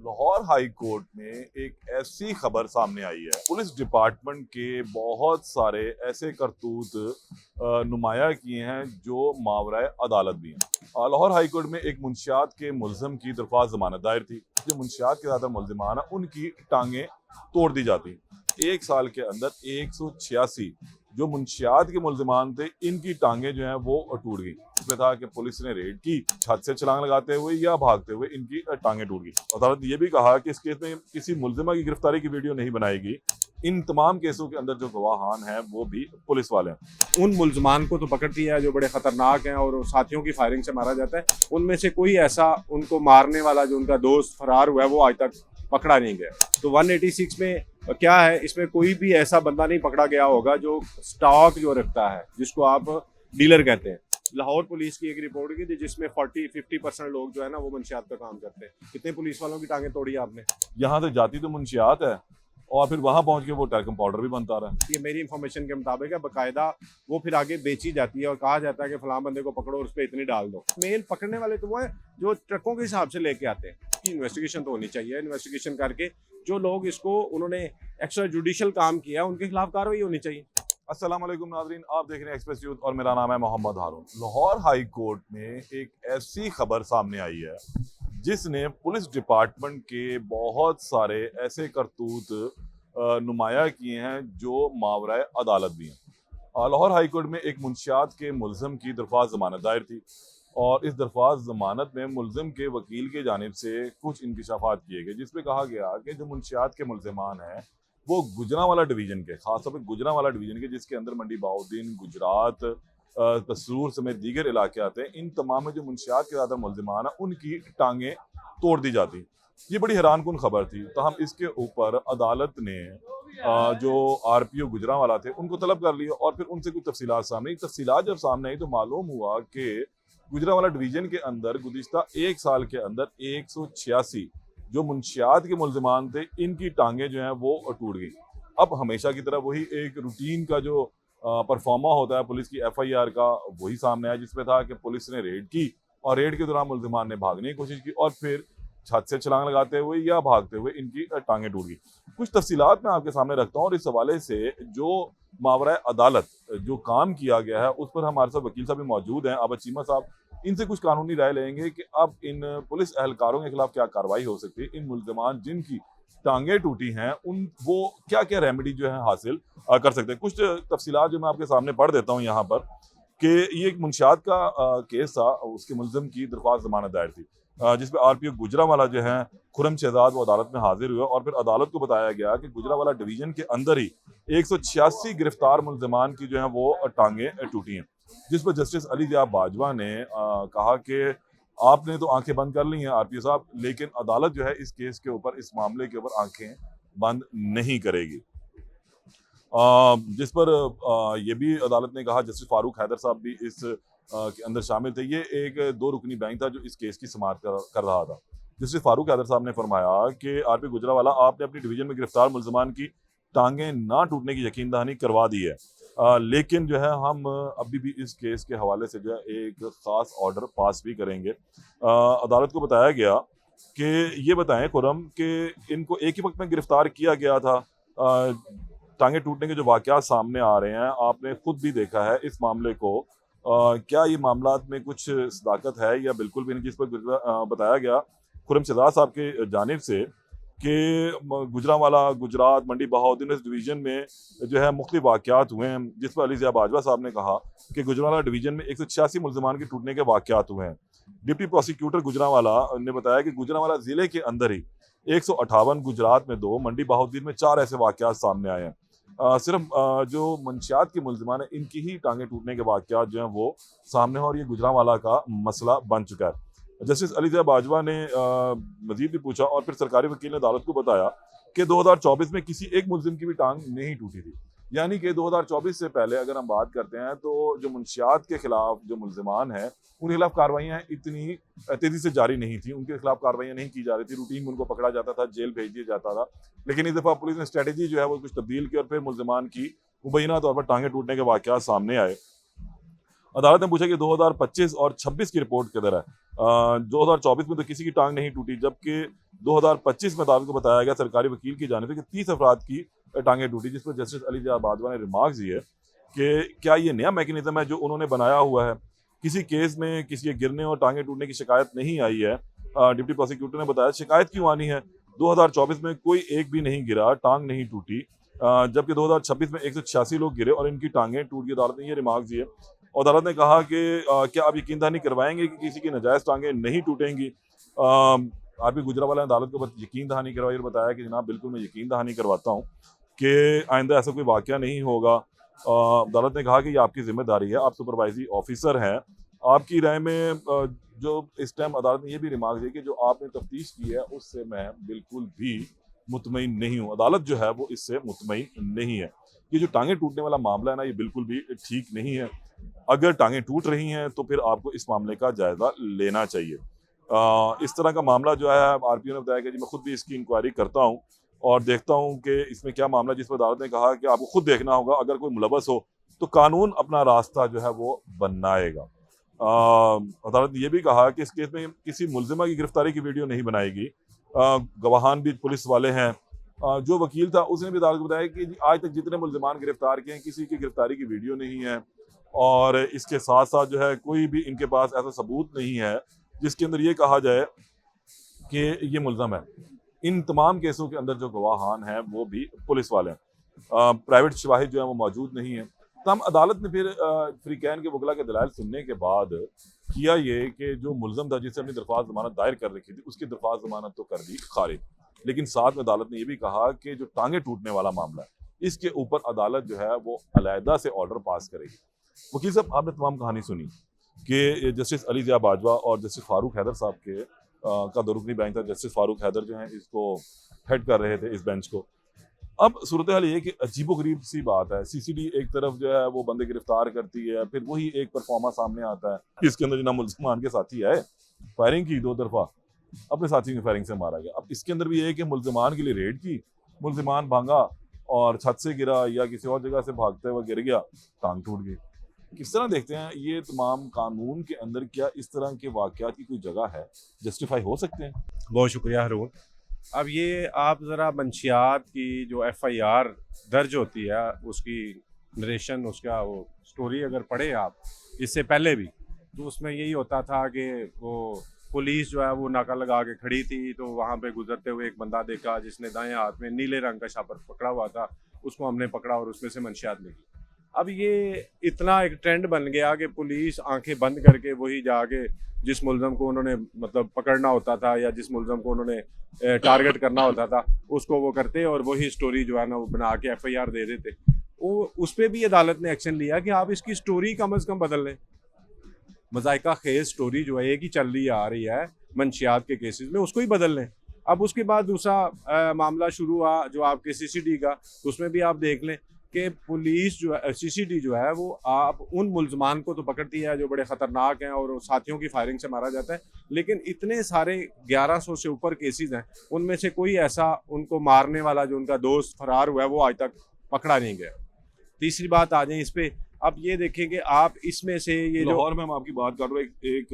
Lahore high court में एक ऐसी खबर सामने आई है। पुलिस डिपार्टमेंट के बहुत सारे ऐसे करतूत नुमाया किए हैं जो मावराए अदालत भी हैं। लाहौर हाई कोर्ट में एक मुंशियात के मुल्ज़िम की दरख्वास्त जमानत दायर थी। जो मुंशियात के ज़्यादा मुल्ज़िमान हैं उनकी टांगें तोड़ दी जाती। एक साल के अंदर 186 जो मुंशियात के मुल्ज़िमान थे इनकी टांगें जो हैं वो टूट गई। इसमें था कि पुलिस ने रेड की, छत से छलांग लगाते हुए या भागते हुए इनकी टांगें टूट गई। अदालत ने यह भी कहा कि इस केस में किसी मुल्जिमा की गिरफ्तारी की वीडियो नहीं बनाएगी। इन तमाम केसों के अंदर जो गवाहान हैं वो भी पुलिस वाले हैं। उन मुल्जमान को तो पकड़ लिया है जो बड़े खतरनाक हैं और साथियों की फायरिंग से मारा जाता है। उनमें से कोई ऐसा उनको मारने वाला जो उनका दोस्त फरार हुआ है वो आज तक पकड़ा नहीं गया। तो 186 में क्या है, इसमें कोई भी ऐसा बंदा नहीं पकड़ा गया होगा जो स्टॉक जो रखता है, जिसको आप डीलर कहते हैं। लाहौर पुलिस की एक रिपोर्ट की थी जिसमें 40-50% लोग जो है ना वो मंशियात का काम करते हैं। कितने पुलिस वालों की टांगें तोड़ी आपने? यहाँ तक जाती तो मुंशियात है और फिर वहां पहुंच के वो टैल्कम पाउडर भी बनता रहा। ये मेरी इंफॉर्मेशन के मुताबिक है, बाकायदा वो फिर आगे बेची जाती है और कहा जाता है कि फलां बंदे को पकड़ो और उस पर इतनी डाल दो। मेन पकड़ने वाले तो वो है जो ट्रकों के हिसाब से लेके आते हैं। इन्वेस्टिगेशन तो होनी चाहिए, इन्वेस्टिगेशन करके जो लोग इसको उन्होंने एक्स्ट्रा जुडिशियल काम किया उनके खिलाफ कार्रवाई होनी चाहिए। अस्सलाम वालेकुम नाज़रीन, आप देख रहे हैं एक्सप्रेस यूथ और मेरा नाम है मोहम्मद हारून। लाहौर हाई कोर्ट में एक ऐसी खबर सामने आई है जिसने पुलिस डिपार्टमेंट के बहुत सारे ऐसे करतूत नुमाया किए हैं जो मावराए अदालत भी हैं। लाहौर हाई कोर्ट में एक मुंशियात के मुल्ज़िम की दरख्वास्त जमानत दायर थी और इस दरख्वास्त जमानत में मुल्ज़िम के वकील की जानिब से कुछ इंकशाफात किए गए, जिसमें कहा गया कि जो मुंशियात के मुल्ज़िमान हैं वो गुजरांवाला डिवीज़न के, खासतौर पर गुजरांवाला डिवीज़न के, जिसके अंदर मंडी बहाउद्दीन, गुजरात, तसरूर समेत दीगर इलाके आते हैं, इन तमाम में जो मुंशियात के ज़्यादा मुल्ज़िमान हैं उनकी टांगें तोड़ दी जाती। ये बड़ी हैरानकुन खबर थी। ताहम इसके ऊपर अदालत ने जो RPO गुजरांवाला थे उनको तलब कर लिया और फिर उनसे कुछ तफसीलात सामने आई। तफसीलात जब सामने आई तो मालूम हुआ कि गुजरांवाला डिवीज़न के अंदर गुज़िश्ता एक साल के अंदर 186 जो मुंशियात के मुल्ज़िमान थे इनकी टांगें जो हैं वो टूट गई। अब हमेशा की तरह वही एक रूटीन का जो परफॉर्मा होता है पुलिस की FIR का, वही सामने आया, जिसमें था कि पुलिस ने रेड की और रेड के दौरान मुल्ज़िमान ने भागने की कोशिश की और फिर छत से छलांग लगाते हुए या भागते हुए इनकी टांगें टूट गई। कुछ तफसीलात मैं आपके सामने रखता हूँ और इस हवाले से जो मावराए अदालत जो काम किया गया है उस पर हमारे साथ वकील साहब भी मौजूद हैं, आबद चीमा साहब। इनसे कुछ कानूनी राय लेंगे कि अब इन पुलिस एहलकारों के खिलाफ क्या कार्रवाई हो सकती है, इन मुल्ज़िमान जिनकी टांगें टूटी हैं उन वो क्या क्या रेमेडी जो है हासिल कर सकते हैं। कुछ तफसीलात जो मैं आपके सामने पढ़ देता हूँ यहाँ पर कि ये एक मुंशियात का केस था, उसके मुल्ज़िम की दरख्वास्त जमानत दायर थी जिसमें RPO गुजरांवाला जो है खुरम शहजाद वो अदालत में हाजिर हुए और फिर अदालत को बताया गया कि गुजरांवाला डिवीज़न के अंदर ही 186 गिरफ्तार मुल्ज़िमान की जो है वो टांगें टूटी हैं, जिस पर जस्टिस अली ज़िया बाजवा ने कहा कि आपने तो आंखें बंद कर ली हैं RPO साहब, लेकिन अदालत जो है इस केस के ऊपर, इस मामले के ऊपर आंखें बंद नहीं करेगी। जिस पर ये भी अदालत ने कहा, जस्टिस फारूक हैदर साहब भी इस के अंदर शामिल थे। ये एक 2 रुकनी बेंच था जो इस केस की समाअत कर रहा था। जस्टिस फारूक हैदर साहब ने फरमाया कि RPO गुजरांवाला, आपने अपनी डिवीज़न में गिरफ्तार मुल्ज़िमान की टांगें ना टूटने की यकीन दहानी करवा दी है, लेकिन जो है हम अभी भी इस केस के हवाले से जो है एक ख़ास ऑर्डर पास भी करेंगे। अदालत को बताया गया कि ये बताएं खुरम कि इनको एक ही वक्त में गिरफ्तार किया गया था। टांगें टूटने के जो वाक़यात सामने आ रहे हैं, आपने खुद भी देखा है इस मामले को, क्या ये मामलात में कुछ सदाकत है या बिल्कुल भी नहीं, जिस पर बताया गया खुरम शहजाद साहब की जानिब से कि गुजरांवाला, गुजरात, मंडी बहाउद्दीन डिवीज़न में जो है मुख्तलिफ वाक़यात हुए हैं, जिस पर अली ज़िया बाजवा साहब ने कहा कि गुजरांवाला डिवीज़न में 186 मुल्ज़िमान के टूटने के वाक़यात हुए हैं। डिप्टी प्रोसिक्यूटर गुजरांवाला ने बताया कि गुजरांवाला ज़िले के अंदर ही 158, गुजरात में 2, मंडी बहाउद्दीन में 4 ऐसे वाक़यात सामने आए हैं। सिर्फ जो मंशियात के मुल्ज़िमान हैं इनकी ही टांगें टूटने के वाक़यात जो हैं वो सामने हैं और ये गुजरांवाला का मसला बन चुका है। जस्टिस अली ज़िया बाजवा ने मज़ीद भी पूछा और फिर सरकारी वकील ने अदालत को बताया कि 2024 में किसी एक मुल्ज़िम की भी टांग नहीं टूटी थी। यानी कि 2024 से पहले अगर हम बात करते हैं तो जो मुंशियात के खिलाफ जो मुल्ज़िमान हैं उनके खिलाफ कार्रवाइयाँ इतनी तेज़ी से जारी नहीं थी, उनके खिलाफ कार्रवाइयाँ नहीं की जा रही थी, रूटीन में उनको पकड़ा जाता था, जेल भेज दिया जाता था। लेकिन इस दफ़ा पुलिस ने स्ट्रेटजी जो है वो कुछ तब्दील की और फिर मुल्ज़िमान की मुबैना तौर पर टांगें टूटने के वाक़यात सामने आए अदालत ने पूछा कि 2025 और 26 की रिपोर्ट किधर है। 2024 में तो किसी की टांग नहीं टूटी, जबकि 2025 में अदालत को बताया गया सरकारी वकील की जानिब से कि 30 अफराद की टांगें टूटी, जिस पर जस्टिस अली बाजवा ने रिमार्क्स दिए कि क्या ये नया मैकेनिज्म है जो उन्होंने बनाया हुआ है। किसी केस में किसी के गिरने और टांगें टूटने की शिकायत नहीं आई है। डिप्टी प्रोसिक्यूटर ने बताया शिकायत क्यों आनी है, 2024 में कोई एक भी नहीं गिरा, टांग नहीं टूटी, जबकि 2026 में 186 लोग गिरे और इनकी टांगें टूट गई। अदालत ने ये रिमार्क्स दिए। अदालत ने कहा कि क्या आप यकीन दहानी करवाएंगे कि किसी की नाजायज़ टांगें नहीं टूटेंगी। आरपी गुजरावाला ने अदालत को यकीन दहानी करवाई और बताया कि जनाब बिल्कुल मैं यकीन दहानी करवाता हूँ कि आइंदा ऐसा कोई वाक़या नहीं होगा। अदालत ने कहा कि ये आपकी जिम्मेदारी है, आप सुपरवाइजरी ऑफिसर हैं। आपकी राय में जो इस टाइम अदालत ने ये भी रिमार्क दी कि जो आपने तफ्तीश की है उससे मैं बिल्कुल भी मुतमईन नहीं हूँ। अदालत जो है वो इससे मुतमईन नहीं है। ये जो टांगें टूटने वाला मामला है ना, ये बिल्कुल भी ठीक नहीं है। अगर टांगें टूट रही हैं तो फिर आपको इस मामले का जायज़ा लेना चाहिए। इस तरह का मामला जो है आरपीओ ने बताया कि जी मैं खुद भी इसकी इंक्वायरी करता हूँ और देखता हूँ कि इसमें क्या मामला, जिस पर अदालत ने कहा कि आपको खुद देखना होगा, अगर कोई मुलवस हो तो कानून अपना रास्ता जो है वो बनाएगा। अदालत ने यह भी कहा कि इस केस में किसी मुलजिमा की गिरफ्तारी की वीडियो नहीं बनाएगी। गवाहान भी पुलिस वाले हैं। जो वकील था उसने भी अदालत को बताया कि आज तक जितने मुलजिमान गिरफ्तार किए हैं किसी की गिरफ्तारी की वीडियो नहीं है और इसके साथ साथ जो है कोई भी इनके पास ऐसा सबूत नहीं है जिसके अंदर ये कहा जाए कि ये मुलजम है। इन तमाम केसों के अंदर जो गवाहान हैं वो भी पुलिस वाले हैं, प्राइवेट शवाहिद जो है वो मौजूद नहीं है। तब अदालत ने फिर फ्रीकैन के वकला के दलाइल सुनने के बाद किया ये कि जो मुलजम था जिससे अपनी दरख्वास्त जमानत दायर कर रखी थी उसकी दरख्वास्त जमानत तो कर दी खारिज, लेकिन साथ में अदालत ने यह भी कहा कि जो टांगे टूटने वाला मामला है इसके ऊपर अदालत जो है वो अलहदा से ऑर्डर पास करेगी। वकील साहब आपने तमाम कहानी सुनी कि जस्टिस अली बाजवा और जस्टिस फारूक हैदर साहब के का दरुकनी बेंच था। जस्टिस फारूक हैदर जो है इसको हेड कर रहे थे इस बेंच को। अब सूरत हाल ये कि अजीबोगरीब सी बात है, सीसीडी एक तरफ जो है वो बंदे गिरफ्तार करती है, फिर वही एक परफॉर्मा सामने आता है इसके अंदर जिन्ना मुलजमान के साथी है, फायरिंग की 2 तरफा, अपने साथी की फायरिंग से मारा गया। अब इसके अंदर भी ये है कि मुलजमान के लिए रेड की, मुलजमान भागा और छत से गिरा या किसी और जगह से भागते हुए गिर गया, टांग टूट गई। किस तरह देखते हैं ये तमाम कानून के अंदर, क्या इस तरह के वाकयात की कोई जगह है, जस्टिफाई हो सकते हैं? बहुत शुक्रिया हरून। अब ये आप ज़रा मंशियात की जो FIR दर्ज होती है उसकी नरेशन, उसका वो स्टोरी अगर पढ़े आप इससे पहले भी, तो उसमें यही होता था कि वो पुलिस जो है वो नाका लगा के खड़ी थी, तो वहाँ पे गुजरते हुए एक बंदा देखा जिसने दाएं हाथ में नीले रंग का शापर पकड़ा हुआ था, उसको हमने पकड़ा और उसमें से मंशियात निकली। अब ये इतना एक ट्रेंड बन गया कि पुलिस आंखें बंद करके वही जाके जिस मुलजम को उन्होंने मतलब पकड़ना होता था या जिस मुलजम को उन्होंने टारगेट करना होता था उसको वो करते और वही स्टोरी जो है ना वो बना के FIR दे देते। वो उस पर भी अदालत ने एक्शन लिया कि आप इसकी स्टोरी कम अज़ कम बदल लें। मज़ाइका खेज स्टोरी जो है एक ही चल रही आ रही है मंशियात के केसेस में, उसको ही बदल लें। अब उसके बाद दूसरा मामला शुरू हुआ जो आपके CCD का, उसमें भी आप देख लें कि पुलिस जो है CCD जो है वो आप उन मुलजमान को तो पकड़ती है जो बड़े ख़तरनाक हैं और साथियों की फायरिंग से मारा जाता है, लेकिन इतने सारे 1100 से ऊपर केसेस हैं, उनमें से कोई ऐसा उनको मारने वाला जो उनका दोस्त फरार हुआ है वो आज तक पकड़ा नहीं गया। तीसरी बात आ जाए इस पे, अब ये देखें कि आप इसमें से ये जो लाहौर में हम आपकी बात कर रहे हैं, एक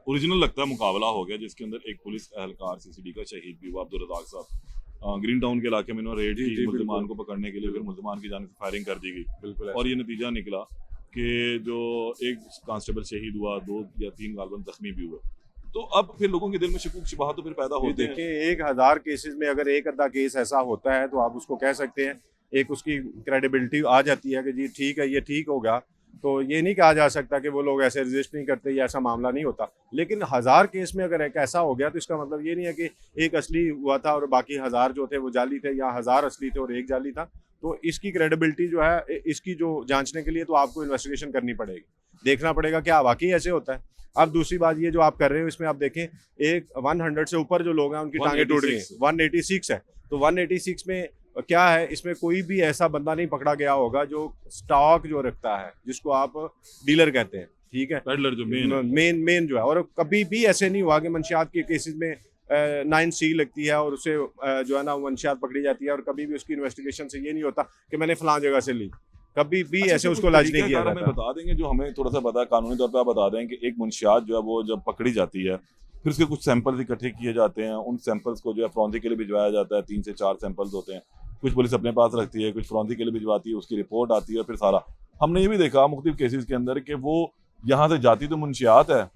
ओरिजिनल लगता है मुकाबला हो गया जिसके अंदर एक पुलिस एहलकार CCD का शहीद भी हुआ, अब्दुल रज़ाक साहब। ग्रीन टाउन के इलाके में इन्होंने रेड की मुलजमान को पकड़ने के लिए, फिर मुलजमान की जानिब से फायरिंग कर दी गई। बिल्कुल और ये नतीजा निकला कि जो एक कांस्टेबल शहीद हुआ, 2 या 3 गालबन जख्मी भी हुए। तो अब फिर लोगों के दिल में शकूक शुबहात तो फिर पैदा होते हैं। देखिए 1000 केसेस में अगर एक अद्धा केस ऐसा होता है तो आप उसको कह सकते हैं, एक उसकी क्रेडिबिलिटी आ जाती है कि जी ठीक है ये ठीक होगा। तो ये नहीं कहा जा सकता कि वो लोग ऐसे रजिस्ट नहीं करते या ऐसा मामला नहीं होता, लेकिन 1000 केस में अगर एक ऐसा हो गया तो इसका मतलब ये नहीं है कि एक असली हुआ था और बाकी 1000 जो थे वो जाली थे या 1000 असली थे और एक जाली था। तो इसकी क्रेडिबिलिटी जो है इसकी जो जांचने के लिए तो आपको इन्वेस्टिगेशन करनी पड़ेगी, देखना पड़ेगा क्या वाकई ऐसे होता है। अब दूसरी बात ये जो आप कर रहे हो इसमें आप देखें एक 100 से ऊपर जो लोग हैं उनकी टांगें टूट गई, 186 है। तो 186 में क्या है, इसमें कोई भी ऐसा बंदा नहीं पकड़ा गया होगा जो स्टॉक जो रखता है, जिसको आप डीलर कहते हैं, ठीक है, पेडलर जो मेन जो है। और कभी भी ऐसे नहीं हुआ कि मंशियात के केसेस में 9C लगती है और उसे जो है ना मंशियात पकड़ी जाती है और कभी भी उसकी इन्वेस्टिगेशन से ये नहीं होता कि मैंने फलां जगह से ली। कभी भी अच्छा, ऐसे तो उसको कुछ लाज नहीं तरीका किया कार हमें जाता। बता देंगे जो हमें थोड़ा सा पता है, कानूनी तौर पे आप बता दें कि एक मुंशियात जो है वो जब पकड़ी जाती है फिर उसके कुछ सैंपल्स इकट्ठे किए जाते हैं, उन सैंपल्स को जो है फॉरेंसिक के लिए भिजवाया जाता है, 3 से 4 सैंपल्स होते हैं, कुछ पुलिस अपने पास रखती है, कुछ फॉरेंसिक के लिए भिजवाती है, उसकी रिपोर्ट आती है और फिर सारा। हमने ये भी देखा मुख्तलिफ केसेस के अंदर कि वो यहाँ से जाती तो मुंशियात है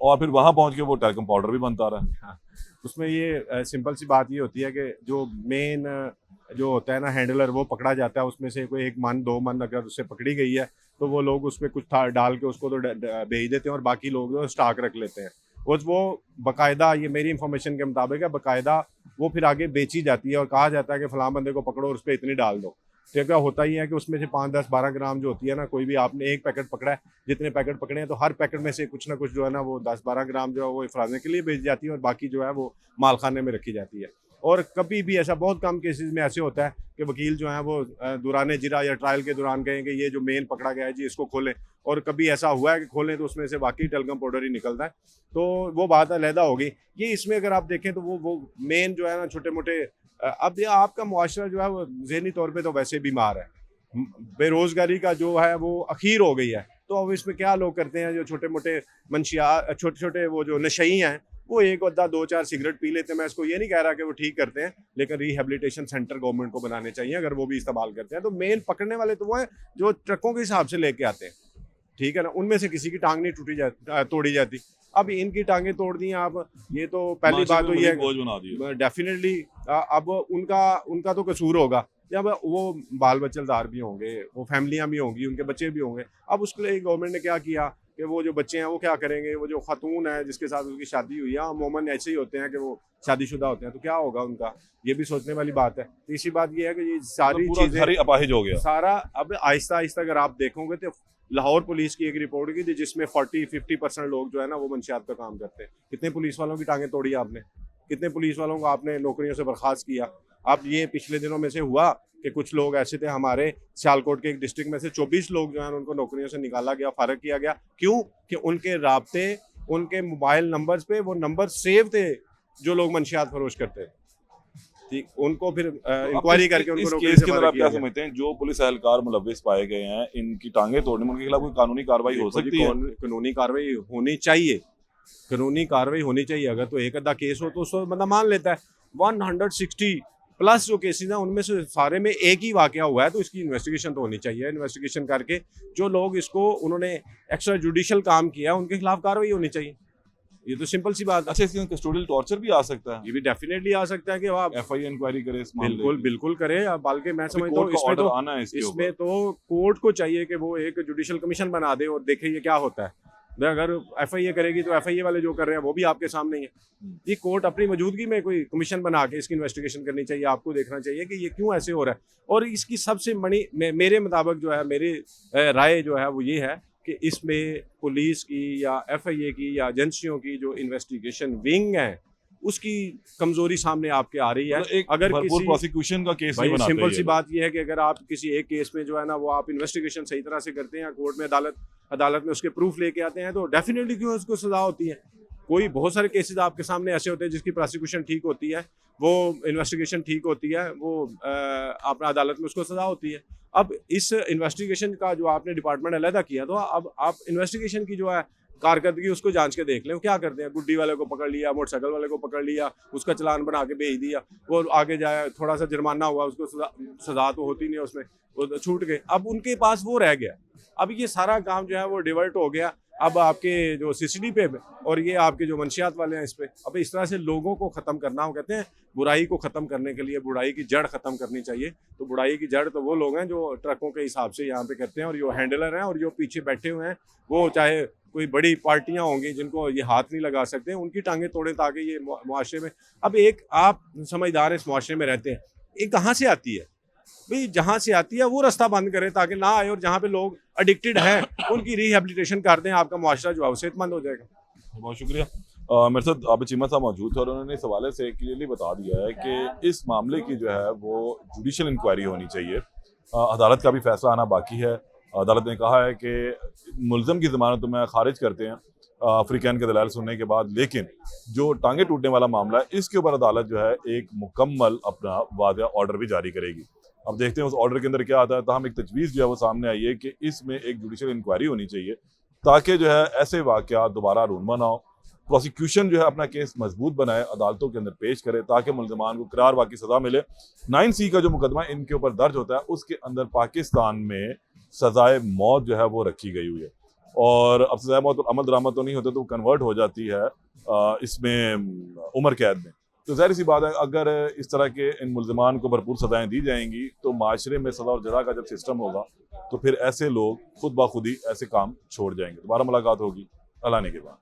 और फिर वहाँ पहुँच के वो टैल्कम पाउडर भी बनता रहा। हाँ, उसमें ये सिंपल सी बात ये होती है कि जो मेन जो होता है ना हैंडलर, वो पकड़ा जाता है, उसमें से कोई 1 मन 2 मन अगर उससे पकड़ी गई है तो वो लोग उसमें कुछ डाल के उसको तो भेज देते हैं और बाकी लोग जो स्टॉक रख लेते हैं। वो बाकायदा, ये मेरी इंफॉर्मेशन के मुताबिक है, बाकायदा वो फिर आगे बेची जाती है और कहा जाता है कि फलां बंदे को पकड़ो और उस पर इतनी डाल दो। तो क्या होता ही है कि उसमें से 5 10 12 ग्राम जो होती है ना, कोई भी आपने एक पैकेट पकड़ा है, जितने पैकेट पकड़े हैं तो हर पैकेट में से कुछ ना कुछ जो है ना वो 10 12 ग्राम जो है वो इफराज के लिए भेज जाती है और बाकी जो है वो मालखाने में रखी जाती है। और कभी भी ऐसा बहुत कम केसेस में ऐसे होता है कि वकील जो है वो दौरान जिरा या ट्रायल के दौरान कहें कि ये जो मेन पकड़ा गया है जी इसको खोलें, और कभी ऐसा हुआ है कि खोलें तो उसमें से वाकई टलगम पाउडर ही निकलता है, तो वो बात अलहदा होगी। ये इसमें अगर आप देखें तो वो मेन जो है ना छोटे मोटे, अब ये आपका मुआशरा जो है वो ज़हनी तौर पे तो वैसे बीमार है, बेरोज़गारी का जो है वो अखीर हो गई है, तो अब इसमें क्या लोग करते हैं, जो छोटे मोटे मंशिया छोटे छोटे वो जो नशई हैं वो एक अद्धा 2 4 सिगरेट पी लेते हैं। मैं इसको ये नहीं कह रहा कि वो ठीक करते हैं, लेकिन रिहेबिलिटेशन सेंटर गवर्नमेंट को बनाने चाहिए अगर वो भी इस्तेमाल करते हैं। तो मेन पकड़ने वाले तो वो हैं जो ट्रकों के हिसाब से लेके आते हैं, ठीक है ना, उनमें से किसी की टांग नहीं तोड़ी जाती। अब इनकी टांगें तोड़ दी आप, ये तो पहली बात तो ये है, बोझ बना दिया। डेफिनेटली अब उनका तो कसूर होगा, जब वो बाल बच्चेदार भी होंगे, वो फैमिलियां भी होंगी, उनके बच्चे भी होंगे। अब उसके लिए गवर्नमेंट ने क्या किया कि वो जो बच्चे हैं वो क्या करेंगे, वो जो खातून है जिसके साथ उसकी शादी हुई है, अमूमन ऐसे ही होते हैं कि वो शादीशुदा होते हैं, तो क्या होगा उनका, ये भी सोचने वाली बात है। तीसरी बात ये है कि ये सारी चीजें घर ही अपाहिज हो गया सारा अब आहिस्ता आहिस्ता अगर आप देखोगे तो लाहौर पुलिस की एक रिपोर्ट की थी जिसमें 40-50% लोग जो है ना वो मंशियात का काम करते हैं। कितने पुलिस वालों की टांगें तोड़ी आपने, कितने पुलिस वालों को आपने नौकरियों से बर्खास्त किया। अब ये पिछले दिनों में से हुआ कि कुछ लोग ऐसे थे, हमारे सियालकोट के एक डिस्ट्रिक्ट में से 24 लोग जो है उनको नौकरियों से निकाला गया, फारग किया गया। क्यों? कि उनके राब्ते, उनके मोबाइल नंबर्स पे वो नंबर सेव थे जो लोग मंशियात फरोश करते, ठीक, उनको फिर इंक्वायरी करके उनको इस नौकरी केस से के अंदर फारिग आप किया क्या गया। समझते हैं, जो पुलिस एहलकार मुलव्विस पाए गए हैं इनकी टांगे तोड़ने में, उनके खिलाफ कोई कानूनी कार्रवाई हो देखो जी, सकती है? कानूनी कार्रवाई होनी चाहिए, कानूनी कार्रवाई होनी चाहिए। अगर तो एक अद्धा केस हो तो उसको बंदा मान लेता है। 160 प्लस जो केसेस हैं उनमें से सारे में एक ही वाकया हुआ है, तो इसकी इन्वेस्टिगेशन तो होनी चाहिए। इन्वेस्टिगेशन करके जो लोग इसको उन्होंने एक्स्ट्रा जुडिशियल काम किया उनके खिलाफ कार्रवाई होनी चाहिए। ये तो सिंपल सी बात है। अच्छा, इसके अंदर कस्टोडियल टॉर्चर भी आ सकता है? ये भी डेफिनेटली आ सकता है कि आप एफआईआर इंक्वायरी करे इस मामले बिल्कुल की। बिल्कुल करें। अब बल्कि मैं अभी समझता हूँ कोर्ट का इसमें ऑर्डर तो आना है इसके इसमें ऊपर। तो कोर्ट को चाहिए कि वो एक जुडिशियल कमीशन बना दे और देखे ये क्या होता है। अगर एफआईए करेगी तो एफआईए वाले जो कर रहे हैं वो भी आपके सामने ही है। ये कोर्ट अपनी मौजूदगी में कोई कमीशन बना के इसकी इन्वेस्टिगेशन करनी चाहिए। आपको देखना चाहिए कि ये क्यों ऐसे हो रहा है, और इसकी सबसे बड़ी मेरे मुताबिक जो है, मेरी राय जो है वो ये है कि इसमें पुलिस की या एफआईए की या एजेंसियों की जो इन्वेस्टिगेशन विंग है उसकी कमजोरी सामने आपके आ रही है। मतलब एक अगर भरपूर किसी प्रोसिक्यूशन का केस नहीं भाई बनाते सिंपल ये सी लोग। बात यह है कि अगर आप किसी एक केस में जो है ना वो आप इन्वेस्टिगेशन सही तरह से करते हैं, कोर्ट में अदालत में उसके प्रूफ लेके आते हैं, तो डेफिनेटली क्यों उसको सजा होती है। कोई बहुत सारे केसेस आपके सामने ऐसे होते हैं जिसकी प्रोसिक्यूशन ठीक होती है, वो इन्वेस्टिगेशन ठीक होती है, वो अपना अदालत में उसको सजा होती है। अब इस इन्वेस्टिगेशन का जो आपने डिपार्टमेंट अलहदा किया, तो अब आप इन्वेस्टिगेशन की जो है कारकर्दगी उसको जांच के देख लें। वो क्या करते हैं, गुड्डी वाले को पकड़ लिया, मोटरसाइकिल वाले को पकड़ लिया, उसका चालान बना के भेज दिया, वो आगे जाए, थोड़ा सा जुर्माना हुआ, उसको सजा तो होती नहीं है उसमें, वो छूट गए। अब उनके पास वो रह गया। अब ये सारा काम जो है वो डिवर्ट हो गया अब आपके जो सीसीडी पे और ये आपके जो मंशियात वाले हैं इस पे। अब इस तरह से लोगों को ख़त्म करना, हो कहते हैं बुराई को ख़त्म करने के लिए बुराई की जड़ ख़त्म करनी चाहिए। तो बुराई की जड़ तो वो लोग हैं जो ट्रकों के हिसाब से यहाँ पे करते हैं, और जो हैंडलर हैं और जो पीछे बैठे हुए हैं, वो चाहे कोई बड़ी पार्टियां होंगी जिनको ये हाथ नहीं लगा सकते, उनकी टांगें तोड़े ताकि ये मुआशरे में। अब एक आप समझदार इस मुआशरे में रहते हैं, ये कहाँ से आती है भाई? जहाँ से आती है वो रास्ता बंद करें ताकि ना आए, और जहाँ पे लोग एडिक्टेड हैं उनकी रिहेबिलिटेशन कर दें, आपका मुआशरा जो है सेहतमंद हो जाएगा। बहुत शुक्रिया। मेरे साथ आबिद चीमा साहब मौजूद थे और उन्होंने इस हवाले से क्लियरली बता दिया है कि इस मामले की जो है वो जुडिशियल इंक्वायरी होनी चाहिए। अदालत का भी फैसला आना बाकी है। अदालत ने कहा है कि मुल्ज़म की ज़मानत तो मैं खारिज करते हैं अफ्रीकन के दलाल सुनने के बाद, लेकिन जो टांगे टूटने वाला मामला है इसके ऊपर अदालत जो है एक मुकम्मल अपना वादा ऑर्डर भी जारी करेगी। अब देखते हैं उस ऑर्डर के अंदर क्या आता है। ताहम एक तजवीज़ जो है वो सामने आई है कि इसमें एक जुडिशल इंक्वायरी होनी चाहिए ताकि जो है ऐसे वाक़यात दोबारा रूनमा ना हो। प्रोसिक्यूशन जो है अपना केस मजबूत बनाए, अदालतों के अंदर पेश करे ताकि मुल्ज़िमान को करार वाक़ई सज़ा मिले। 9C का जो मुकदमा इनके ऊपर दर्ज होता है उसके अंदर पाकिस्तान में सज़ाए मौत जो है वो रखी गई हुई है, और अब सज़ाए मौत पर अमल दरामद तो नहीं होता तो कन्वर्ट हो जाती है इसमें उम्र कैद में। तो ज़ाहिर सी बात है अगर इस तरह के इन मुल्ज़िमान को भरपूर सज़ाएँ दी जाएंगी तो माशरे में सज़ा और जज़ा का जब सिस्टम होगा तो फिर ऐसे लोग खुद ब खुद ही ऐसे काम छोड़ जाएंगे। दोबारा मुलाकात होगी अल्लाह ने के बाद।